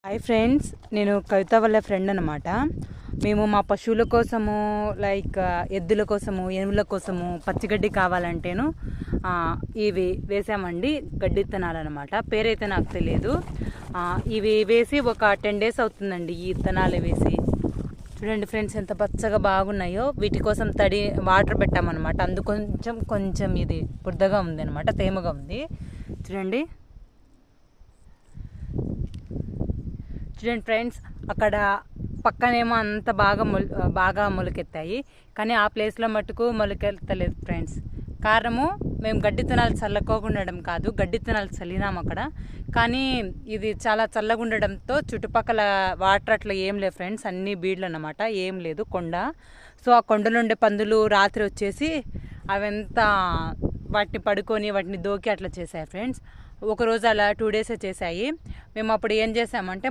Hi friends, నేను కవిత వాళ్ళ friend అనమాట. మేము మా పశువుల కోసము లైక్ ఎద్దుల కోసము, ఎనుముల కోసము పచ్చిగడ్డి కావాలంటేను ఇవి వేసామండి. గడ్డి ఇత్తనాలు అనమాట. పేరైతే నాకు తెలియదు. ఇవి వేసి ఒక 10 days అవుతుందండి ఈ ఇత్తనాలు వేసి. చూడండి ఫ్రెండ్స్, ఎంత పచ్చగా బాగున్నాయో. వీటి కోసం వాటర్ పెట్టామన్నమాట. కొంచెం ఇది బురదగా ఉంది అనమాట, తేమగా ఉంది. చూడండి ఫ్రెండ్స్, అక్కడ పక్కనేమో అంత బాగా మొలకెత్తాయి, కానీ ఆ ప్లేస్లో మటుకు మొలకెత్తలేదు ఫ్రెండ్స్. కారణము మేము గడ్డి తినాలు చల్లకోకుండా ఉండడం కాదు, గడ్డి తినాలు చల్లినాము అక్కడ. కానీ ఇది చాలా చల్లగా ఉండడంతో చుట్టుపక్కల వాటర్ అట్లా ఏం లేదు ఫ్రెండ్స్, అన్నీ బీడ్లు అన్నమాట, ఏం లేదు కొండ. సో ఆ కొండలో ఉండే పందులు రాత్రి వచ్చేసి అవంతా వాటిని పడుకొని వాటిని దోకి అట్లా చేశాయి ఫ్రెండ్స్. ఒకరోజు అలా 2 days చేశాయి. మేము అప్పుడు ఏం చేసామంటే